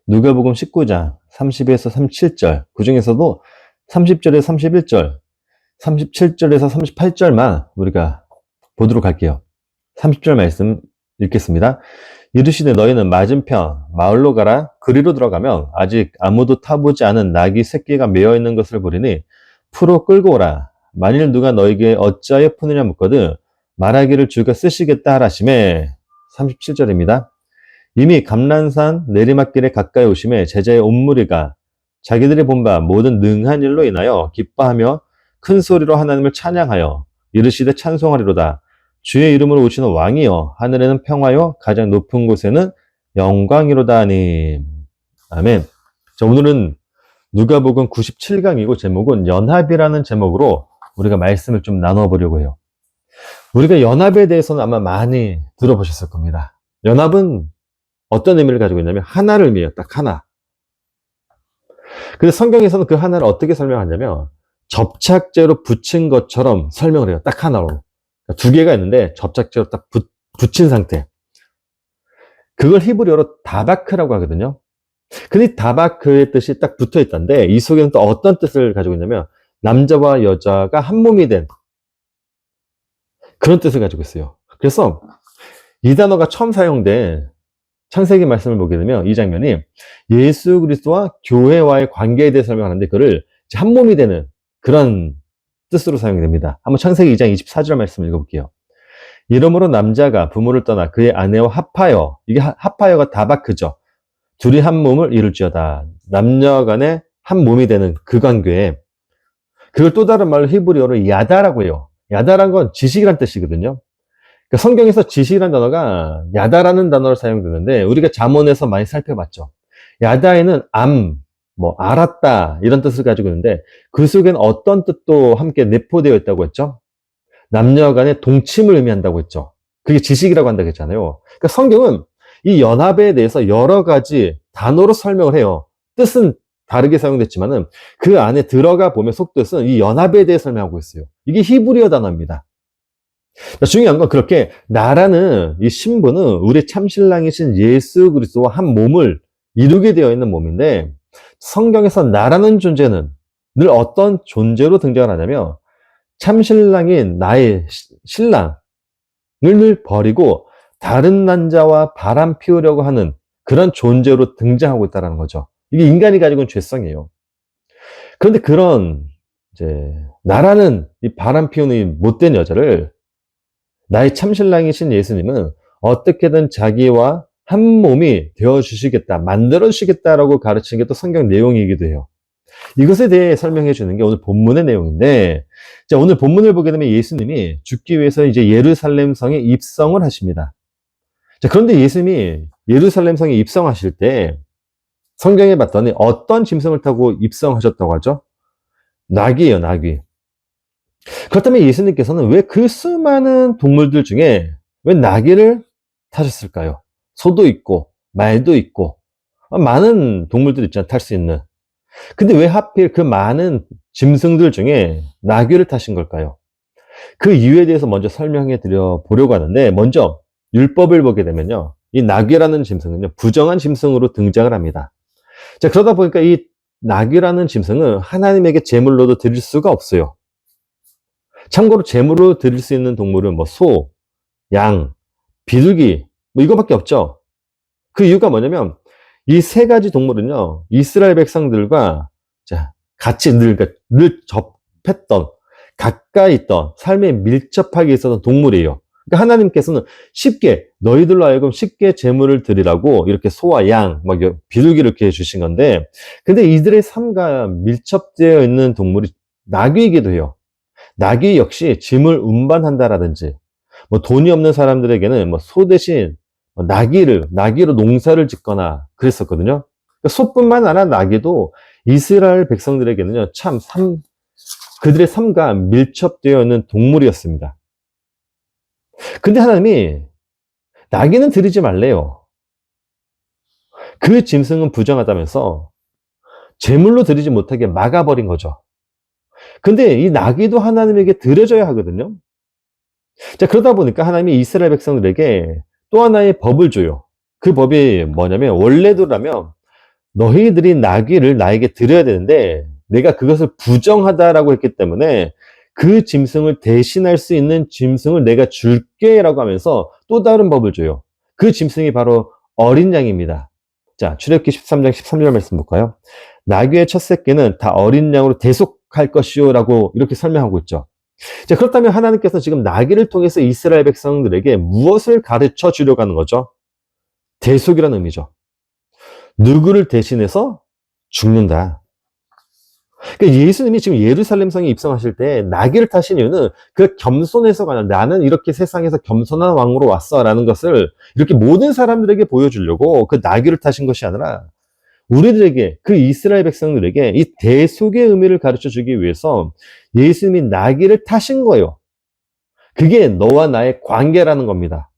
누가복음 19장 30에서 37절, 그 중에서도 30절에서 31절, 37절에서 38절만 우리가 보도록 할게요. 30절 말씀 읽겠습니다. 이르시되 너희는 맞은편 마을로 가라. 그리로 들어가면 아직 아무도 타보지 않은 낙이 새끼가 메어 있는 것을 보리니 풀어 끌고 오라. 만일 누가 너에게 어찌하여 푸느냐 묻거든 말하기를 주가 쓰시겠다 하라시매. 37절입니다. 이미 감람산 내리막길에 가까이 오심에 제자의 온 무리가 자기들이 본 바 모든 능한 일로 인하여 기뻐하며 큰 소리로 하나님을 찬양하여 이르시되 찬송하리로다. 주의 이름으로 오시는 왕이여 하늘에는 평화요 가장 높은 곳에는 영광이로다 하니. 아멘. 자, 오늘은 누가복음 97강이고 제목은 연합이라는 제목으로 우리가 말씀을 좀 나눠보려고 해요. 우리가 연합에 대해서는 아마 많이 들어보셨을 겁니다. 연합은 어떤 의미를 가지고 있냐면 하나를 의미해요. 딱 하나. 근데 성경에서는 그 하나를 어떻게 설명하냐면 접착제로 붙인 것처럼 설명을 해요. 딱 하나로. 두 개가 있는데 접착제로 딱 붙인 상태. 그걸 히브리어로 다바크라고 하거든요. 근데 다바크의 뜻이 딱 붙어 있던데 이 속에는 또 어떤 뜻을 가지고 있냐면 남자와 여자가 한 몸이 된 그런 뜻을 가지고 있어요. 그래서 이 단어가 처음 사용된 창세기 말씀을 보게 되면 이 장면이 예수 그리스도와 교회와의 관계에 대해 설명하는데 그거를 한 몸이 되는 그런 뜻으로 사용이 됩니다. 한번 창세기 2장 24절 말씀을 읽어볼게요. 이러므로 남자가 부모를 떠나 그의 아내와 합하여, 이게 합하여가 다바크죠. 둘이 한 몸을 이룰지어다. 남녀 간에 한 몸이 되는 그 관계에 그걸 또 다른 말로 히브리어로 야다라고 해요. 야다란 건 지식이란 뜻이거든요. 그러니까 성경에서 지식이라는 단어가 야다라는 단어로 사용되는데 우리가 잠언에서 많이 살펴봤죠. 야다에는 알았다 이런 뜻을 가지고 있는데 그 속에는 어떤 뜻도 함께 내포되어 있다고 했죠. 남녀 간의 동침을 의미한다고 했죠. 그게 지식이라고 한다고 했잖아요. 그러니까 성경은 이 연합에 대해서 여러 가지 단어로 설명을 해요. 뜻은 다르게 사용됐지만은 그 안에 들어가 보면 속뜻은 이 연합에 대해 설명하고 있어요. 이게 히브리어 단어입니다. 중요한 건 그렇게 나라는 이 신부는 우리 참신랑이신 예수 그리스도와 한 몸을 이루게 되어 있는 몸인데 성경에서 나라는 존재는 늘 어떤 존재로 등장을 하냐면 참신랑인 나의 신랑을 늘 버리고 다른 남자와 바람 피우려고 하는 그런 존재로 등장하고 있다는 거죠. 이게 인간이 가지고 있는 죄성이에요. 그런데 그런 이제 나라는 이 바람 피우는 이 못된 여자를 나의 참신랑이신 예수님은 어떻게든 자기와 한 몸이 되어주시겠다, 만들어주시겠다라고 가르치는 게 또 성경 내용이기도 해요. 이것에 대해 설명해 주는 게 오늘 본문의 내용인데, 자, 오늘 본문을 보게 되면 예수님이 죽기 위해서 이제 예루살렘 성에 입성을 하십니다. 자, 그런데 예수님이 예루살렘 성에 입성하실 때 성경에 봤더니 어떤 짐승을 타고 입성하셨다고 하죠? 나귀예요, 나귀. 그렇다면 예수님께서는 왜 그 수많은 동물들 중에 왜 나귀를 타셨을까요? 소도 있고, 말도 있고, 많은 동물들 있잖아요, 탈 수 있는. 근데 왜 하필 그 많은 짐승들 중에 나귀를 타신 걸까요? 그 이유에 대해서 먼저 설명해 드려 보려고 하는데, 먼저 율법을 보게 되면요, 이 나귀라는 짐승은요, 부정한 짐승으로 등장을 합니다. 자, 그러다 보니까 이 나귀라는 짐승은 하나님에게 제물로도 드릴 수가 없어요. 참고로 제물로 드릴 수 있는 동물은 뭐 소, 양, 비둘기 뭐 이거밖에 없죠. 그 이유가 뭐냐면 이 세 가지 동물은요 이스라엘 백성들과 같이 늘 접했던 가까이 있던 삶에 밀접하게 있었던 동물이에요. 그러니까 하나님께서는 쉽게 너희들로 하여금 쉽게 제물을 드리라고 이렇게 소와 양, 막 비둘기를 이렇게 주신 건데, 근데 이들의 삶과 밀접되어 있는 동물이 나귀이기도 해요. 나귀 역시 짐을 운반한다라든지, 뭐 돈이 없는 사람들에게는 뭐 소 대신 나귀로 농사를 짓거나 그랬었거든요. 그러니까 소뿐만 아니라 나귀도 이스라엘 백성들에게는요, 그들의 삶과 밀접되어 있는 동물이었습니다. 근데 하나님이 나귀는 드리지 말래요. 그 짐승은 부정하다면서 제물로 드리지 못하게 막아버린 거죠. 근데 이 나귀도 하나님에게 드려져야 하거든요. 자, 그러다 보니까 하나님이 이스라엘 백성들에게 또 하나의 법을 줘요. 그 법이 뭐냐면, 원래대로라면 너희들이 나귀를 나에게 드려야 되는데 내가 그것을 부정하다라고 했기 때문에 그 짐승을 대신할 수 있는 짐승을 내가 줄게 라고 하면서 또 다른 법을 줘요. 그 짐승이 바로 어린 양입니다. 자, 출애굽기 13장 13절 말씀 볼까요? 나귀의 첫 새끼는 다 어린 양으로 대속할 것이요 라고 이렇게 설명하고 있죠. 자, 그렇다면 하나님께서 지금 나귀를 통해서 이스라엘 백성들에게 무엇을 가르쳐 주려고 하는 거죠? 대속이라는 의미죠. 누구를 대신해서 죽는다. 그러니까 예수님이 지금 예루살렘 성에 입성하실 때 나귀를 타신 이유는 그 겸손해서가 아니라 나는 이렇게 세상에서 겸손한 왕으로 왔어라는 것을 이렇게 모든 사람들에게 보여주려고 그 나귀를 타신 것이 아니라 우리들에게, 그 이스라엘 백성들에게 이 대속의 의미를 가르쳐 주기 위해서 예수님이 나귀를 타신 거예요. 그게 너와 나의 관계라는 겁니다.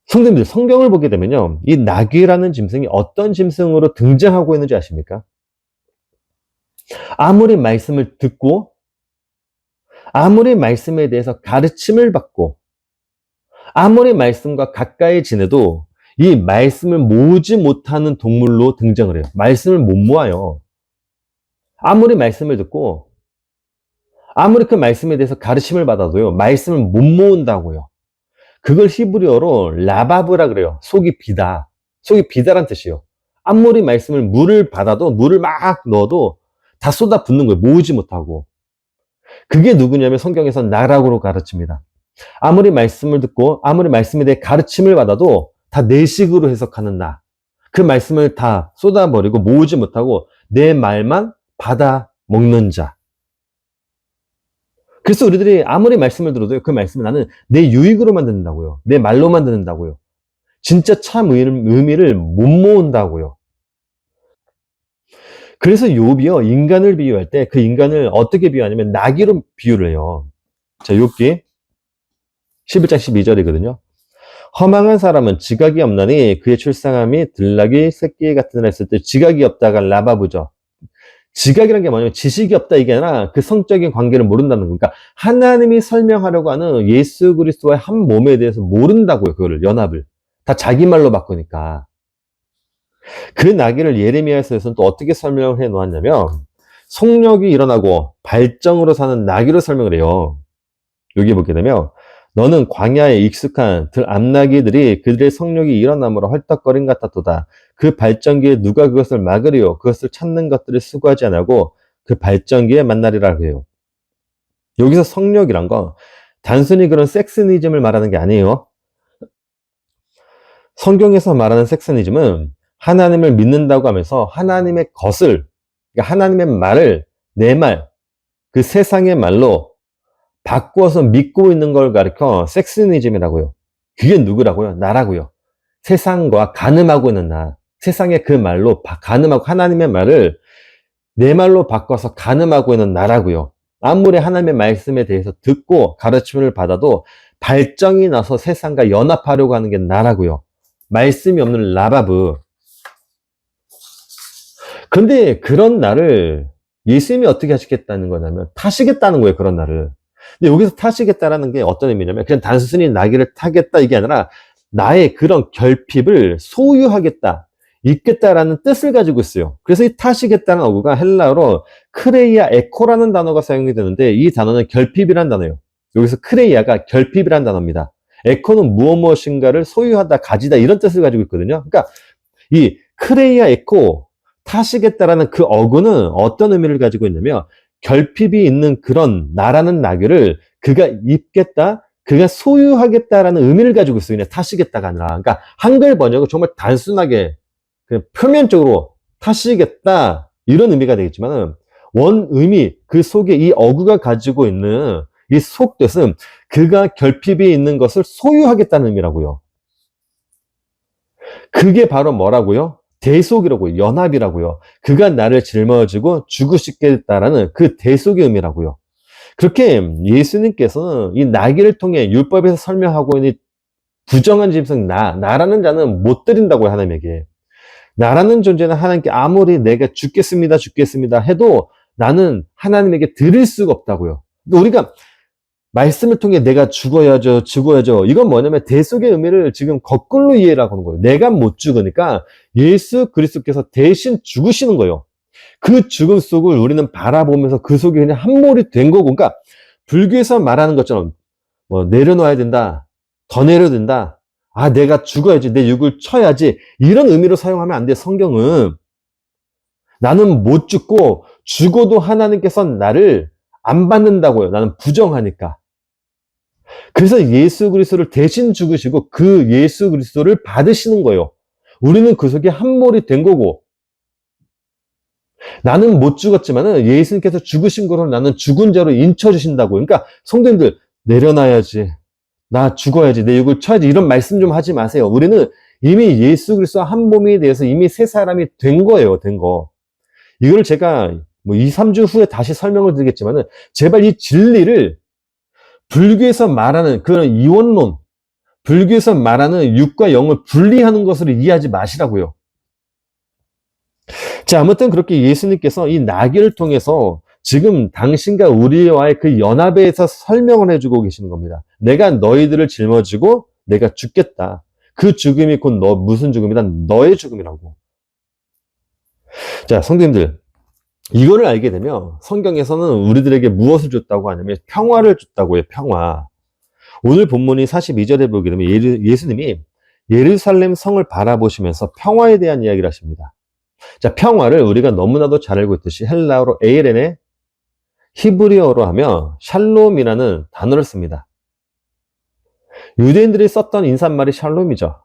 성도님들, 성경을 보게 되면요, 이 나귀라는 짐승이 어떤 짐승으로 등장하고 있는지 아십니까? 아무리 말씀을 듣고, 아무리 말씀에 대해서 가르침을 받고, 아무리 말씀과 가까이 지내도 이 말씀을 모으지 못하는 동물로 등장을 해요. 말씀을 못 모아요. 아무리 말씀을 듣고, 아무리 그 말씀에 대해서 가르침을 받아도요, 말씀을 못 모은다고요. 그걸 히브리어로 라바브라 그래요. 속이 비다. 속이 비다란 뜻이에요. 아무리 말씀을 물을 받아도, 물을 막 넣어도 다 쏟아붓는 거예요. 모으지 못하고. 그게 누구냐면 성경에서 나라고 가르칩니다. 아무리 말씀을 듣고 아무리 말씀에 대해 가르침을 받아도 다 내식으로 해석하는 나. 그 말씀을 다 쏟아버리고 모으지 못하고 내 말만 받아 먹는 자. 그래서 우리들이 아무리 말씀을 들어도 그 말씀을 나는 내 유익으로만 듣는다고요. 내 말로만 듣는다고요. 진짜 참 의미를 못 모은다고요. 그래서 욥이요, 인간을 비유할 때 그 인간을 어떻게 비유하냐면 나귀로 비유를 해요. 자, 욥기 11장 12절이거든요. 허망한 사람은 지각이 없나니 그의 출생함이 들나귀 새끼 같은 날 했을 때 지각이 없다가 라바브죠. 지각이라는 게 뭐냐면 지식이 없다 이게 아니라 그 성적인 관계를 모른다는 거니까 하나님이 설명하려고 하는 예수 그리스도와의 한 몸에 대해서 모른다고요. 그거를 연합을 다 자기 말로 바꾸니까. 그 나귀를 예레미야서에서는 또 어떻게 설명을 해 놓았냐면 성욕이 일어나고 발정으로 사는 나귀로 설명을 해요. 여기 보게 되면 너는 광야에 익숙한 암나귀들이 그들의 성욕이 일어남으로 헐떡거림 같았도다. 그 발정기에 누가 그것을 막으리요? 그것을 찾는 것들을 수고하지 않고 그 발정기에 만나리라고 해요. 여기서 성욕이란 건 단순히 그런 섹스니즘을 말하는 게 아니에요. 성경에서 말하는 섹스니즘은 하나님을 믿는다고 하면서 하나님의 것을, 그러니까 하나님의 말을 내 말, 그 세상의 말로 바꾸어서 믿고 있는 걸 가리켜 섹스니즘이라고요. 그게 누구라고요? 나라고요. 세상과 간음하고 있는 나. 세상의 그 말로 간음하고 하나님의 말을 내 말로 바꿔서 간음하고 있는 나라고요. 아무리 하나님의 말씀에 대해서 듣고 가르침을 받아도 발정이 나서 세상과 연합하려고 하는 게 나라고요. 말씀이 없는 라바브. 근데 그런 나를 예수님이 어떻게 하시겠다는 거냐면 타시겠다는 거예요. 그런 나를. 근데 여기서 타시겠다라는 게 어떤 의미냐면 그냥 단순히 나귀를 타겠다 이게 아니라 나의 그런 결핍을 소유하겠다, 있겠다라는 뜻을 가지고 있어요. 그래서 이 타시겠다는 어구가 헬라어로 크레이아 에코라는 단어가 사용이 되는데 이 단어는 결핍이라는 단어예요. 여기서 크레이아가 결핍이라는 단어입니다. 에코는 무엇인가를 소유하다, 가지다 이런 뜻을 가지고 있거든요. 그러니까 이 크레이아 에코, 타시겠다라는 그 어구는 어떤 의미를 가지고 있냐면 결핍이 있는 그런 나라는 나귀를 그가 입겠다, 그가 소유하겠다라는 의미를 가지고 있어요. 그냥 타시겠다가 아니라. 그러니까 한글 번역은 정말 단순하게 그냥 표면적으로 타시겠다 이런 의미가 되겠지만 원 의미, 그 속에 이 어구가 가지고 있는 이 속뜻은 그가 결핍이 있는 것을 소유하겠다는 의미라고요. 그게 바로 뭐라고요? 대속이라고요. 연합이라고요. 그가 나를 짊어지고 죽으시겠다라는 그 대속의 의미라고요. 그렇게 예수님께서는 이 나귀를 통해 율법에서 설명하고 있는 부정한 짐승 나라는 자는 못 드린다고요. 하나님에게. 나라는 존재는 하나님께 아무리 내가 죽겠습니다 해도 나는 하나님에게 드릴 수가 없다고요. 그러니까 우리가 말씀을 통해 내가 죽어야죠, 죽어야죠. 이건 뭐냐면 대속의 의미를 지금 거꾸로 이해를 하고 있는 거예요. 내가 못 죽으니까 예수 그리스도께서 대신 죽으시는 거예요. 그 죽음 속을 우리는 바라보면서 그 속에 그냥 함몰이 된 거고, 그러니까 불교에서 말하는 것처럼 뭐 내려놔야 된다, 더 내려야 된다, 아 내가 죽어야지, 내 육을 쳐야지, 이런 의미로 사용하면 안 돼. 성경은 나는 못 죽고 죽어도 하나님께서 나를 안 받는다고요. 나는 부정하니까. 그래서 예수 그리스도를 대신 죽으시고 그 예수 그리스도를 받으시는 거예요. 우리는 그 속에 함몰이 된 거고, 나는 못 죽었지만은 예수님께서 죽으신 거로 나는 죽은 자로 인쳐주신다고. 그러니까 성도님들, 내려놔야지, 나 죽어야지, 내 육을 쳐야지, 이런 말씀 좀 하지 마세요. 우리는 이미 예수 그리스도 한 몸에 대해서 이미 새 사람이 된 거예요. 된 거. 이걸 제가 뭐 2, 3주 후에 다시 설명을 드리겠지만은 제발 이 진리를 불교에서 말하는 그런 이원론, 불교에서 말하는 육과 영을 분리하는 것으로 이해하지 마시라고요. 자, 아무튼 그렇게 예수님께서 이 나귀를 통해서 지금 당신과 우리와의 그 연합에 대해서 설명을 해주고 계시는 겁니다. 내가 너희들을 짊어지고 내가 죽겠다. 그 죽음이 곧 무슨 죽음이다? 너의 죽음이라고. 자, 성도님들, 이거를 알게 되면 성경에서는 우리들에게 무엇을 줬다고 하냐면 평화를 줬다고 해요. 평화. 오늘 본문이 42절에 보게 되면 예수님이 예루살렘 성을 바라보시면서 평화에 대한 이야기를 하십니다. 자, 평화를 우리가 너무나도 잘 알고 있듯이 헬라어로 에이레네, 히브리어로 하면 샬롬이라는 단어를 씁니다. 유대인들이 썼던 인사말이 샬롬이죠.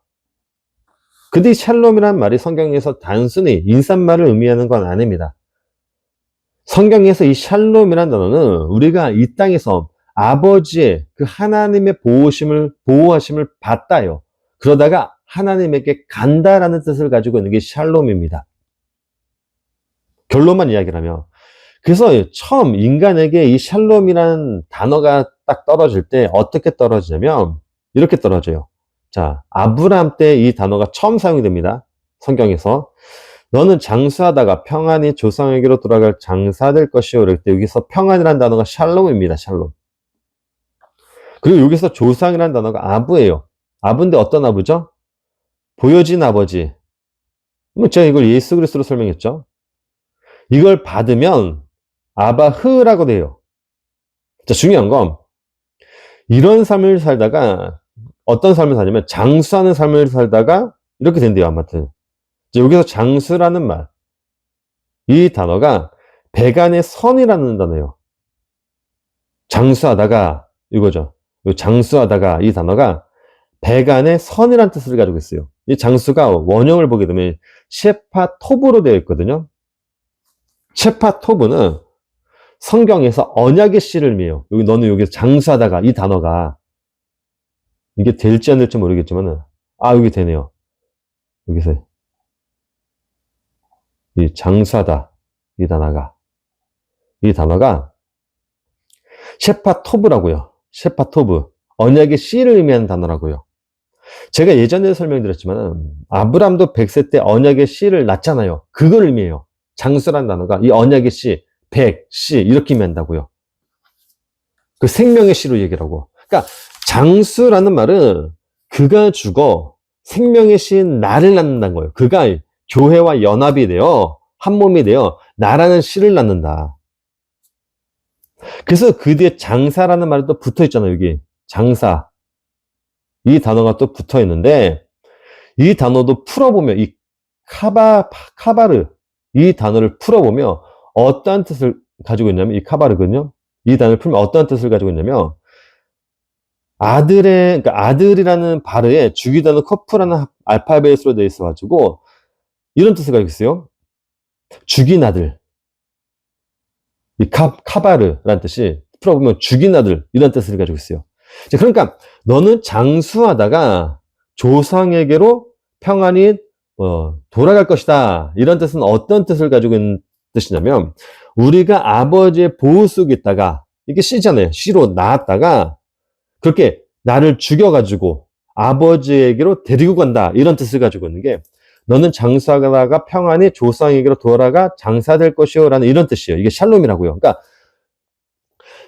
근데 이 샬롬이라는 말이 성경에서 단순히 인사말을 의미하는 건 아닙니다. 성경에서 이 샬롬이라는 단어는 우리가 이 땅에서 아버지의 그 하나님의 보호하심을 받다요. 그러다가 하나님에게 간다라는 뜻을 가지고 있는 게 샬롬입니다. 결론만 이야기를 하면. 그래서 처음 인간에게 이 샬롬이라는 단어가 딱 떨어질 때 어떻게 떨어지냐면 이렇게 떨어져요. 자, 아브라함 때 이 단어가 처음 사용이 됩니다. 성경에서. 너는 장수하다가 평안히 조상에게로 돌아갈 장사될 것이요. 이럴 때 여기서 평안이라는 단어가 샬롬입니다. 샬롬. 그리고 여기서 조상이라는 단어가 아부예요. 아부인데 어떤 아부죠? 보여진 아버지. 제가 이걸 예수 그리스도로 설명했죠. 이걸 받으면 아바흐라고 돼요. 자, 중요한 건 이런 삶을 살다가 어떤 삶을 사냐면 장수하는 삶을 살다가 이렇게 된대요. 아무튼 여기서 장수라는 말, 이 단어가 백안의 선이라는 단어예요. 장수하다가 이거죠. 장수하다가 이 단어가 백안의 선이라는 뜻을 가지고 있어요. 이 장수가 원형을 보게 되면 셰파토브로 되어 있거든요. 셰파토브는 성경에서 언약의 씨를 의미해요. 너는 여기서 장수하다가 이 단어가 이게 될지 안 될지 모르겠지만 여기 되네요. 여기서 이 장수하다 이 단어가 셰파토브라고요. 셰파토브, 언약의 씨를 의미하는 단어라고요. 제가 예전에 설명드렸지만 아브람도 100세 때 언약의 씨를 낳잖아요. 그걸 의미해요. 장수라는 단어가 이 언약의 씨, 100, 씨 이렇게 의미한다고요. 그 생명의 씨로 얘기하고. 그러니까 장수라는 말은 그가 죽어 생명의 씨인 나를 낳는다는 거예요. 그가 교회와 연합이 되어 한 몸이 되어 나라는 씨를 낳는다. 그래서 그 뒤에 장사라는 말이 또 붙어 있잖아요. 여기 장사 이 단어가 또 붙어 있는데 이 단어도 풀어보면 이 카바르 이 단어를 풀어보면 어떠한 뜻을 가지고 있냐면 이 카바르거든요. 이 단어를 풀면 어떠한 뜻을 가지고 있냐면 그러니까 아들이라는 바르에 주기단어 커프라는 알파벳으로 되어 있어가지고 이런 뜻을 가지고 있어요. 죽인 아들. 이 카바르라는 뜻이 풀어보면 죽인 아들 이런 뜻을 가지고 있어요. 그러니까 너는 장수하다가 조상에게로 평안히 돌아갈 것이다. 이런 뜻은 어떤 뜻을 가지고 있는 뜻이냐면 우리가 아버지의 보호 속에 있다가 이게 씨잖아요. 씨로 낳았다가 그렇게 나를 죽여가지고 아버지에게로 데리고 간다. 이런 뜻을 가지고 있는 게 너는 장수하다가 평안히 조상에게로 돌아가 장사될 것이요 라는 이런 뜻이에요. 이게 샬롬이라고요. 그러니까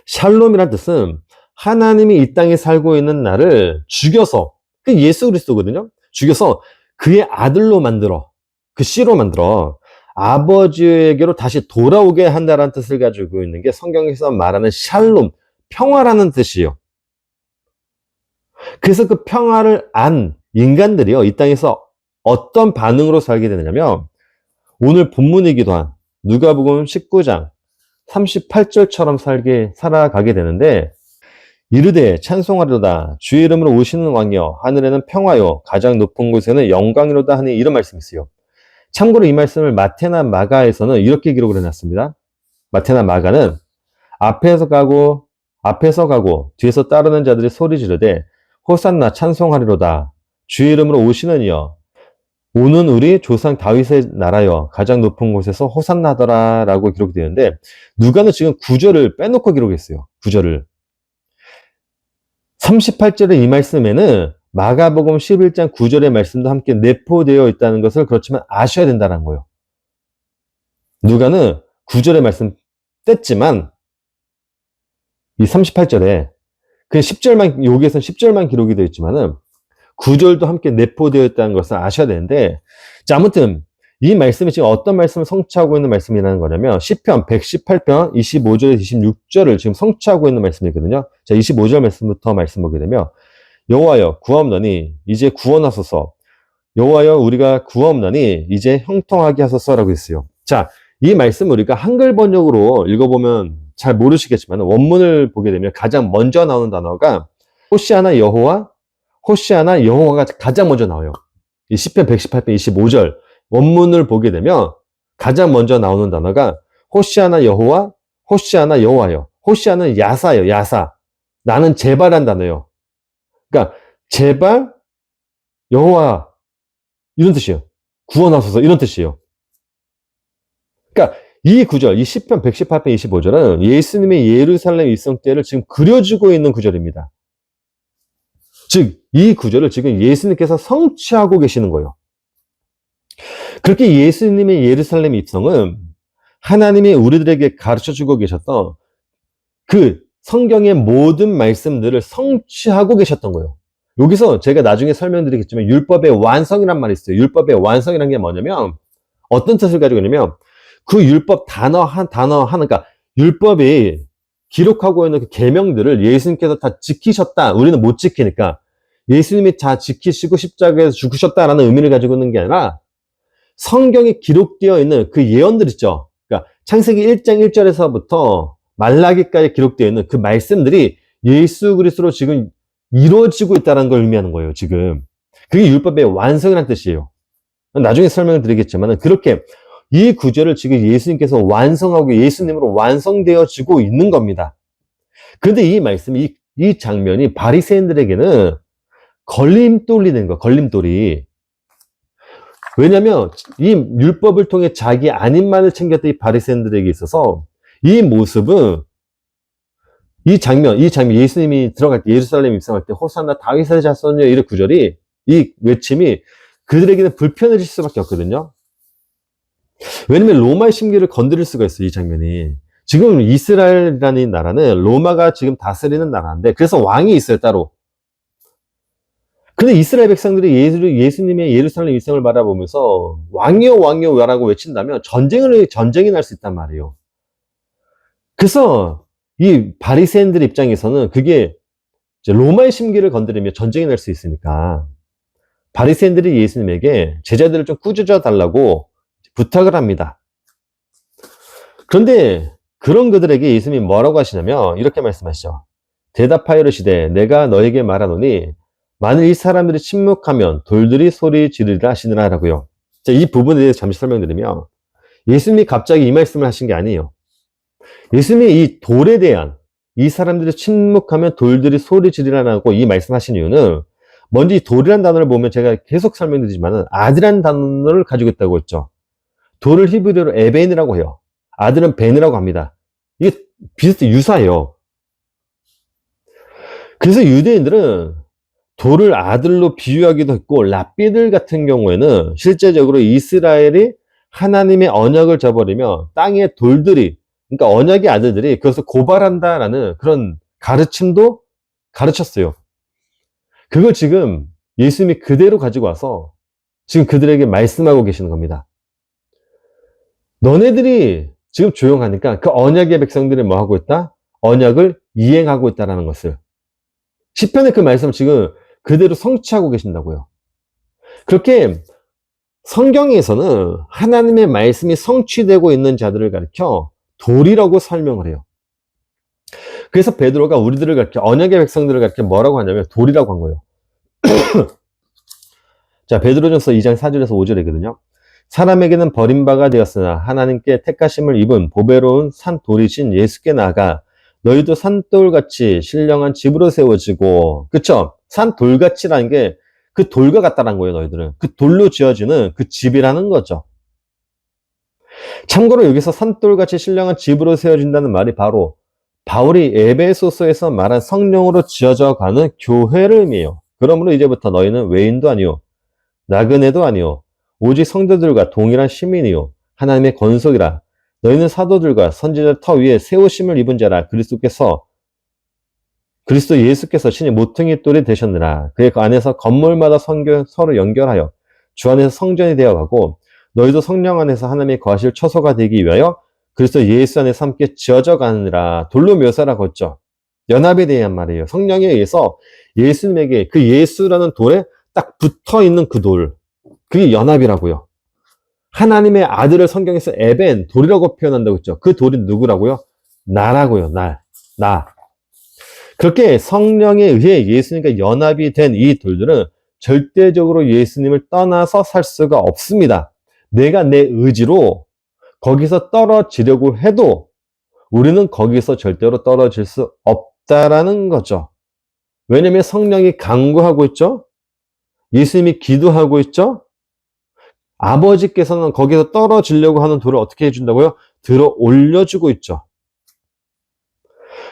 샬롬이라는 뜻은 하나님이 이 땅에 살고 있는 나를 죽여서, 그 예수 그리스도거든요. 죽여서 그의 아들로 만들어, 그 씨로 만들어 아버지에게로 다시 돌아오게 한다는 뜻을 가지고 있는 게 성경에서 말하는 샬롬, 평화라는 뜻이에요. 그래서 그 평화를 안 인간들이요, 이 땅에서 어떤 반응으로 살게 되느냐면, 오늘 본문이기도 한 누가복음 19장 38절처럼 살아가게 되는데, 이르되 찬송하리로다 주의 이름으로 오시는 왕이여 하늘에는 평화요 가장 높은 곳에는 영광이로다 하니, 이런 말씀이 있어요. 참고로 이 말씀을 마태나 마가에서는 이렇게 기록을 해놨습니다. 마태나 마가는 앞에서 가고 뒤에서 따르는 자들이 소리 지르되 호산나 찬송하리로다 주의 이름으로 오시는 이여 오는 우리 조상 다윗의 나라여 가장 높은 곳에서 호산나 하더라 라고 기록이 되는데, 누가는 지금 구절을 빼놓고 기록했어요. 구절을. 38절의 이 말씀에는 마가복음 11장 9절의 말씀도 함께 내포되어 있다는 것을 그렇지만 아셔야 된다는 거예요. 누가는 9절의 말씀 뗐지만 이 38절에 그 10절만, 여기에서는 10절만 기록이 되어 있지만은 9절도 함께 내포되어 있다는 것을 아셔야 되는데, 자, 아무튼 이 말씀이 지금 어떤 말씀을 성취하고 있는 말씀이라는 거냐면 시편 118편 25절에서 26절을 지금 성취하고 있는 말씀이거든요. 자, 25절 말씀부터 말씀 보게 되면 여호와여 구하옵나니 이제 구원하소서, 여호와여 우리가 구하옵나니 이제 형통하게 하소서라고 했어요. 자, 이 말씀 우리가 한글 번역으로 읽어보면 잘 모르시겠지만 원문을 보게 되면 가장 먼저 나오는 단어가 호시아나 여호와, 호시아나 여호와가 가장 먼저 나와요. 이 시편 118편 25절 원문을 보게 되면 가장 먼저 나오는 단어가 호시아나 여호와, 호시아나 여호와요. 호시아는 야사예요. 야사. 나는 제발한 단어예요. 그러니까 제발 여호와 이런 뜻이에요. 구원하소서 이런 뜻이에요. 그러니까 이 구절, 이 시편 118편 25절은 예수님의 예루살렘 입성 때를 지금 그려주고 있는 구절입니다. 즉, 이 구절을 지금 예수님께서 성취하고 계시는 거예요. 그렇게 예수님의 예루살렘 입성은 하나님이 우리들에게 가르쳐주고 계셨던 그 성경의 모든 말씀들을 성취하고 계셨던 거예요. 여기서 제가 나중에 설명드리겠지만 율법의 완성이란 말이 있어요. 율법의 완성이란 게 뭐냐면 어떤 뜻을 가지고 있냐면 그 율법 단어 하나, 그러니까 율법이 기록하고 있는 그 계명들을 예수님께서 다 지키셨다. 우리는 못 지키니까 예수님이 다 지키시고 십자가에서 죽으셨다라는 의미를 가지고 있는 게 아니라 성경에 기록되어 있는 그 예언들 있죠. 그러니까 창세기 1장 1절에서부터 말라기까지 기록되어 있는 그 말씀들이 예수 그리스도로 지금 이루어지고 있다는 걸 의미하는 거예요, 지금. 그게 율법의 완성이라는 뜻이에요. 나중에 설명을 드리겠지만 그렇게 이 구절을 지금 예수님께서 완성하고 예수님으로 완성되어지고 있는 겁니다. 그런데 이 말씀, 이 장면이 바리새인들에게는 걸림돌이 된 거예요, 걸림돌이. 왜냐면 이 율법을 통해 자기 안입만을 챙겼던 이 바리새인들에게 있어서 이 모습은 이 장면 예수님이 들어갈 때 예루살렘 입성할 때 호산나 다윗의 자손이여 이런 구절이 이 외침이 그들에게는 불편해질 수밖에 없거든요. 왜냐면 로마의 심기를 건드릴 수가 있어요, 이 장면이. 지금 이스라엘이라는 나라는 로마가 지금 다스리는 나라인데 그래서 왕이 있어요, 따로. 근데 이스라엘 백성들이 예수님의 예루살렘 입성을 바라보면서 왕이여 왕이여 라고 외친다면 전쟁이 날 수 있단 말이에요. 그래서 이 바리새인들 입장에서는 그게 로마의 심기를 건드리면 전쟁이 날 수 있으니까 바리새인들이 예수님에게 제자들을 좀 꾸짖어 달라고 부탁을 합니다. 그런데 그런 그들에게 예수님이 뭐라고 하시냐면 이렇게 말씀하시죠. 대답하여 이르시되 내가 너에게 말하노니 만일 이 사람들이 침묵하면 돌들이 소리 지르리라 하시느라 라고요. 자, 이 부분에 대해서 잠시 설명드리면 예수님이 갑자기 이 말씀을 하신 게 아니에요. 예수님이 이 돌에 대한 이 사람들이 침묵하면 돌들이 소리 지르라고 이 말씀하신 이유는 먼저 이 돌이라는 단어를 보면 제가 계속 설명드리지만 아들이라는 단어를 가지고 있다고 했죠. 돌을 히브리어로 에벤이라고 해요. 아들은 벤이라고 합니다. 이게 유사해요. 그래서 유대인들은 돌을 아들로 비유하기도 했고 랍비들 같은 경우에는 실제적으로 이스라엘이 하나님의 언약을 저버리며 땅의 돌들이, 그러니까 언약의 아들들이 그것을 고발한다라는 그런 가르침도 가르쳤어요. 그걸 지금 예수님이 그대로 가지고 와서 지금 그들에게 말씀하고 계시는 겁니다. 너네들이 지금 조용하니까 그 언약의 백성들이 뭐 하고 있다? 언약을 이행하고 있다는 것을. 시편의 그 말씀을 지금 그대로 성취하고 계신다고요. 그렇게 성경에서는 하나님의 말씀이 성취되고 있는 자들을 가리켜 돌이라고 설명을 해요. 그래서 베드로가 우리들을 가리켜, 언약의 백성들을 가리켜 뭐라고 하냐면 돌이라고 한 거예요. 자, 베드로전서 2장 4절에서 5절이거든요. 사람에게는 버림바가 되었으나 하나님께 택하심을 입은 보배로운 산돌이신 예수께 나아가 너희도 산돌같이 신령한 집으로 세워지고, 그쵸? 산돌같이라는 게 그 돌과 같다는 거예요, 너희들은. 그 돌로 지어지는 그 집이라는 거죠. 참고로 여기서 산돌같이 신령한 집으로 세워진다는 말이 바로 바울이 에베소서에서 말한 성령으로 지어져 가는 교회를 의미해요. 그러므로 이제부터 너희는 외인도 아니요, 나그네도 아니요, 오직 성도들과 동일한 시민이요, 하나님의 건속이라. 너희는 사도들과 선지자 터 위에 세우심을 입은 자라. 그리스도 예수께서 신의 모퉁이 돌이 되셨느라. 그의 그 안에서 건물마다 서로 연결하여 주 안에서 성전이 되어가고 너희도 성령 안에서 하나님의 거하실 처소가 되기 위하여 그리스도 예수 안에서 함께 지어져 가느니라. 돌로 묘사라고 했죠. 연합에 대한 말이에요. 성령에 의해서 예수님에게 그 예수라는 돌에 딱 붙어 있는 그 돌, 그게 연합이라고요. 하나님의 아들을 성경에서 에벤, 돌이라고 표현한다고 했죠. 그 돌이 누구라고요? 나라고요. 나. 그렇게 성령에 의해 예수님과 연합이 된 이 돌들은 절대적으로 예수님을 떠나서 살 수가 없습니다. 내가 내 의지로 거기서 떨어지려고 해도 우리는 거기서 절대로 떨어질 수 없다라는 거죠. 왜냐하면 성령이 강구하고 있죠. 예수님이 기도하고 있죠. 아버지께서는 거기서 떨어지려고 하는 돌을 어떻게 해준다고요? 들어 올려주고 있죠.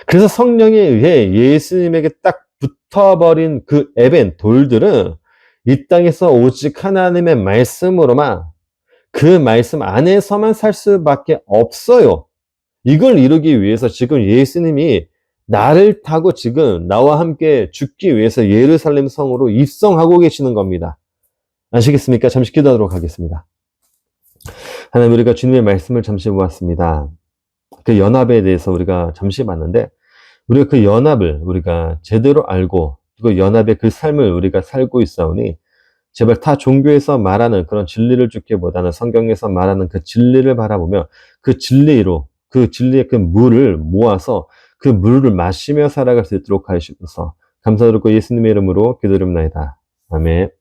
그래서 성령에 의해 예수님에게 딱 붙어버린 그 에벤, 돌들은 이 땅에서 오직 하나님의 말씀으로만, 그 말씀 안에서만 살 수밖에 없어요. 이걸 이루기 위해서 지금 예수님이 나를 타고 지금 나와 함께 죽기 위해서 예루살렘 성으로 입성하고 계시는 겁니다. 아시겠습니까? 잠시 기도하도록 하겠습니다. 하나님, 우리가 주님의 말씀을 잠시 보았습니다. 그 연합에 대해서 우리가 잠시 봤는데, 우리가 그 연합을 우리가 제대로 알고 그 연합의 그 삶을 우리가 살고 있사오니 제발 타 종교에서 말하는 그런 진리를 줍기보다는 성경에서 말하는 그 진리를 바라보며 그 진리로, 그 진리의 그 물을 모아서 그 물을 마시며 살아갈 수 있도록 하시옵소서. 감사드리고 예수님의 이름으로 기도드립니다. 아멘.